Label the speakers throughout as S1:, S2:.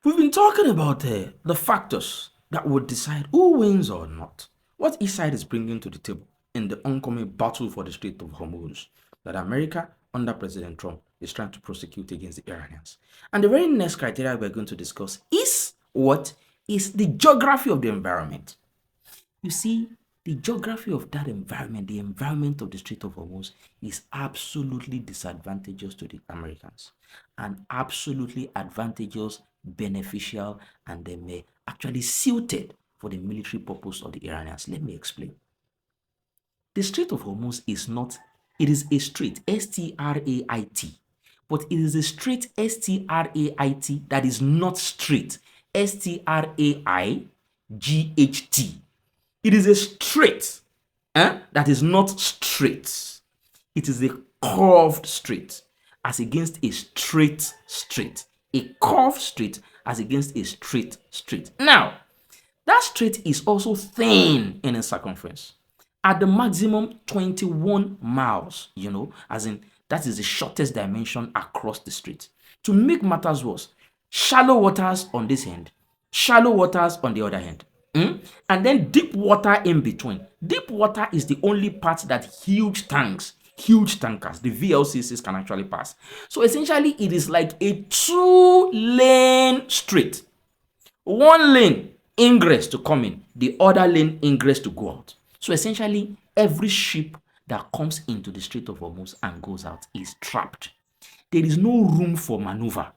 S1: We've been talking about the factors that would decide who wins or not. What each side is bringing to the table in the oncoming battle for the Strait of Hormuz that America, under President Trump, is trying to prosecute against the Iranians. And the very next criteria we're going to discuss is what is the geography of the environment. You see, the geography of that environment, the environment of the Strait of Hormuz, is absolutely disadvantageous to the Americans and absolutely advantageous, beneficial, and they may actually suited for the military purpose of the Iranians. Let me explain. The Strait of Hormuz is not, it is a strait, S-T-R-A-I-T, but it is a strait, S-T-R-A-I-T, that is not straight, S-T-R-A-I-G-H-T. It is a strait that is not straight. It is a curved strait as against a straight strait. A curved strait as against a straight strait. Now, that strait is also thin in its circumference. At the maximum 21 miles, as in that is the shortest dimension across the strait. To make matters worse, shallow waters on this end, shallow waters on the other end. And then deep water in between. Deep water is the only part that huge tankers, the VLCCs can actually pass. So essentially, it is like a two-lane street. One lane ingress to come in, the other lane ingress to go out. So essentially, every ship that comes into the Strait of Hormuz and goes out is trapped. There is no room for maneuver.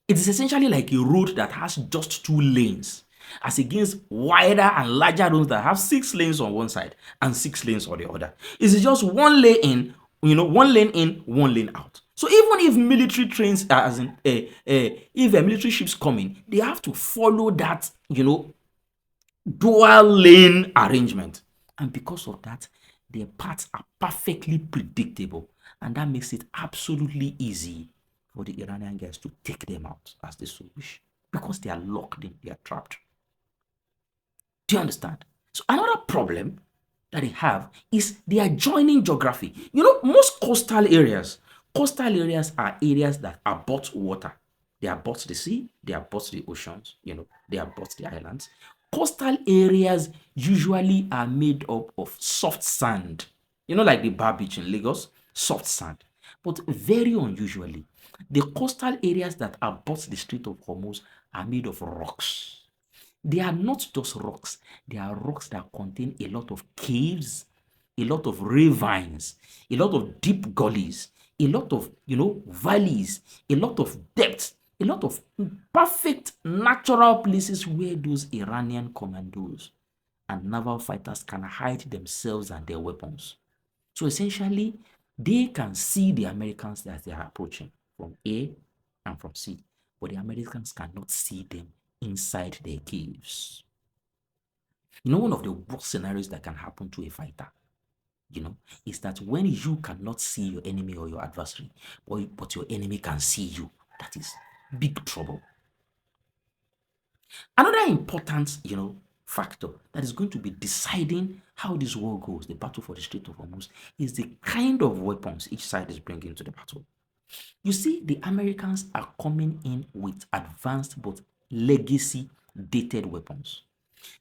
S1: It is essentially like a road that has just two lanes, as against wider and larger roads that have 6 lanes on one side and 6 lanes on the other. It's just one lane in, one lane in, one lane out. So even if military trains, if military ships come in, they have to follow that, dual lane arrangement. And because of that, their paths are perfectly predictable. And that makes it absolutely easy for the Iranian guys to take them out as they so wish, because they are locked in, they are trapped. Do you understand? So another problem that they have is the adjoining geography. Most coastal areas are areas that abut water. They abut the sea, they abut the oceans, they abut the islands. Coastal areas usually are made up of soft sand, like the Bar Beach in Lagos, soft sand. But very unusually, the coastal areas that abut the Strait of Hormuz are made of rocks. They are not just rocks. They are rocks that contain a lot of caves, a lot of ravines, a lot of deep gullies, a lot of, valleys, a lot of depth, a lot of perfect natural places where those Iranian commandos and naval fighters can hide themselves and their weapons. So essentially, they can see the Americans as they are approaching from A and from C, but the Americans cannot see them inside their caves. One of the worst scenarios that can happen to a fighter, is that when you cannot see your enemy or your adversary, but your enemy can see you, that is big trouble. Another important, factor that is going to be deciding how this war goes, the battle for the Strait of Hormuz, is the kind of weapons each side is bringing to the battle. You see, the Americans are coming in with advanced but legacy dated weapons.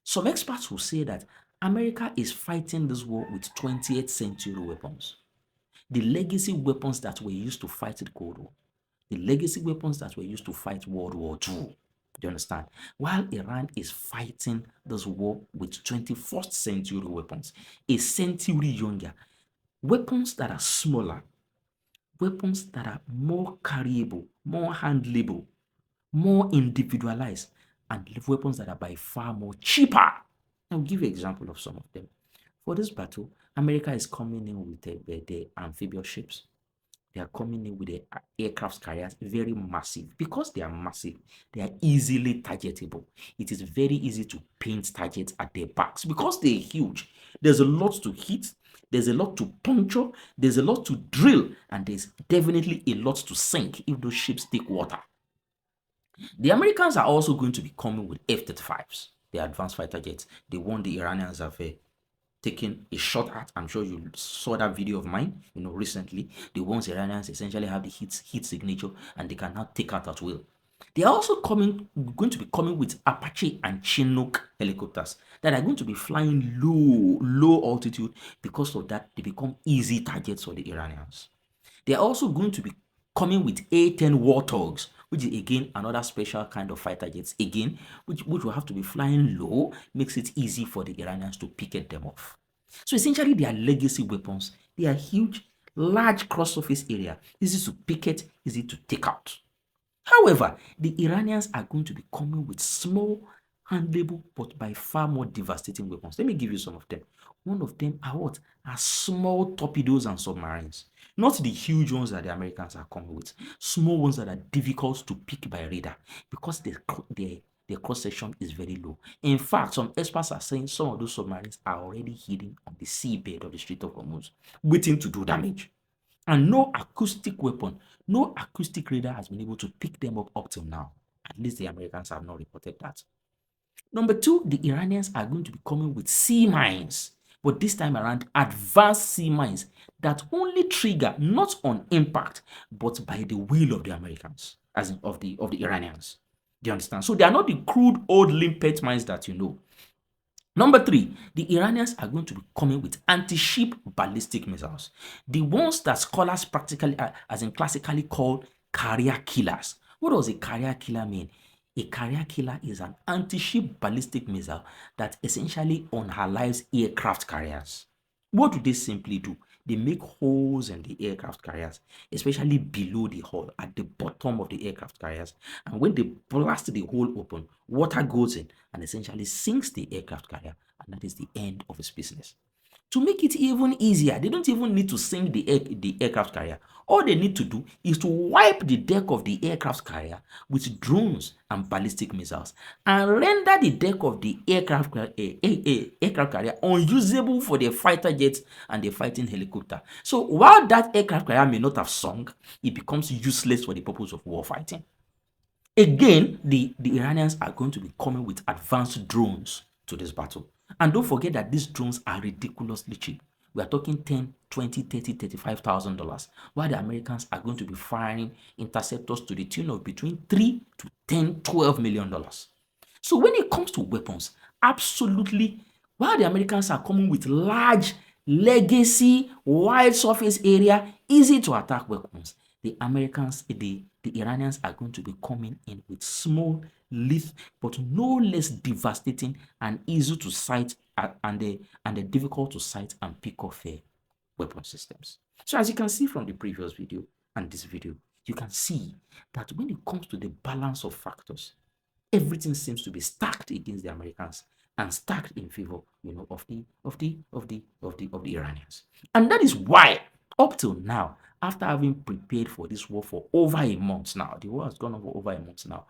S1: Some experts will say that America is fighting this war with 20th century weapons. The legacy weapons that were used to fight the Cold War, the legacy weapons that were used to fight World War II. Do you understand? While Iran is fighting this war with 21st century weapons, a century younger, weapons that are smaller, weapons that are more carryable, more handleable, more individualized, and weapons that are by far more cheaper. I'll give you an example of some of them. For this battle, America is coming in with the amphibious ships. They are coming in with the aircraft carriers, very massive. Because they are massive, they are easily targetable. It is very easy to paint targets at their backs because they are huge. There's a lot to hit, there's a lot to puncture, there's a lot to drill, and there's definitely a lot to sink if those ships take water. The Americans are also going to be coming with F-35s, the advanced fighter jets, the one the Iranians have taken a shot at. I'm sure you saw that video of mine, recently. The ones Iranians essentially have the heat signature and they can now take out at will. They are also going to be coming with Apache and Chinook helicopters that are going to be flying low altitude. Because of that, they become easy targets for the Iranians. They are also going to be coming with A-10 Warthogs, which is again another special kind of fighter jets, again, which will have to be flying low, makes it easy for the Iranians to picket them off. So essentially, they are legacy weapons. They are huge, large cross-surface area, easy to picket, easy to take out. However, the Iranians are going to be coming with small, handleable, but by far more devastating weapons. Let me give you some of them. One of them are what? Are small torpedoes and submarines. Not the huge ones that the Americans are coming with. Small ones that are difficult to pick by radar because their cross section is very low. In fact, some experts are saying some of those submarines are already hidden on the seabed of the Strait of Hormuz, waiting to do damage. And no acoustic weapon, no acoustic radar has been able to pick them up till now. At least the Americans have not reported that. Number two, the Iranians are going to be coming with sea mines, but this time around, advanced sea mines that only trigger not on impact, but by the will of the Americans, as in of the Iranians. Do you understand? So they are not the crude old limpet mines that you know. Number three, the Iranians are going to be coming with anti-ship ballistic missiles. The ones that scholars practically, as in classically called carrier killers. What does a carrier killer mean? A carrier killer is an anti-ship ballistic missile that essentially unalives aircraft carriers. What do they simply do? They make holes in the aircraft carriers, especially below the hull, at the bottom of the aircraft carriers. And when they blast the hole open, water goes in and essentially sinks the aircraft carrier, and that is the end of its business. To make it even easier, they don't even need to sink the aircraft carrier. All they need to do is to wipe the deck of the aircraft carrier with drones and ballistic missiles and render the deck of the aircraft carrier unusable for the fighter jets and the fighting helicopter. So while that aircraft carrier may not have sunk, it becomes useless for the purpose of war fighting. Again, the Iranians are going to be coming with advanced drones to this battle. And don't forget that these drones are ridiculously cheap. We are talking 10, 20, 30, $35,000, while the Americans are going to be firing interceptors to the tune of between 3 to 10, $12 million. So when it comes to weapons, absolutely, while the Americans are coming with large legacy, wide surface area, easy to attack weapons, the Iranians are going to be coming in with small, lithe, but no less devastating and easy to sight and the difficult to sight and pick off weapon systems. So as you can see from the previous video and this video, you can see that when it comes to the balance of factors, everything seems to be stacked against the Americans and stacked in favor, of the Iranians. And that is why, up till now, after having prepared for this war for over a month now, the war has gone on for over a month now,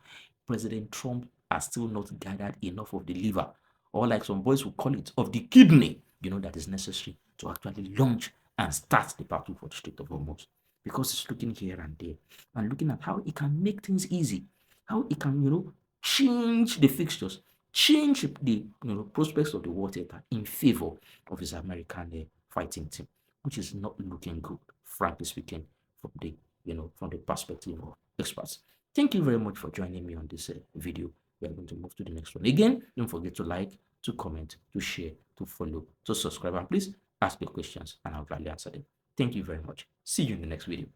S1: President Trump has still not gathered enough of the liver, or like some boys would call it, of the kidney, that is necessary to actually launch and start the battle for the Strait of Hormuz. Because it's looking here and there and looking at how it can make things easy, how it can, change the fixtures, change the prospects of the war theater in favor of his American fighting team, which is not looking good, frankly speaking, from the perspective of experts. Thank you very much for joining me on this video. We are going to move to the next one. Again, don't forget to like, to comment, to share, to follow, to subscribe, and please ask your questions and I'll gladly answer them. Thank you very much. See you in the next video.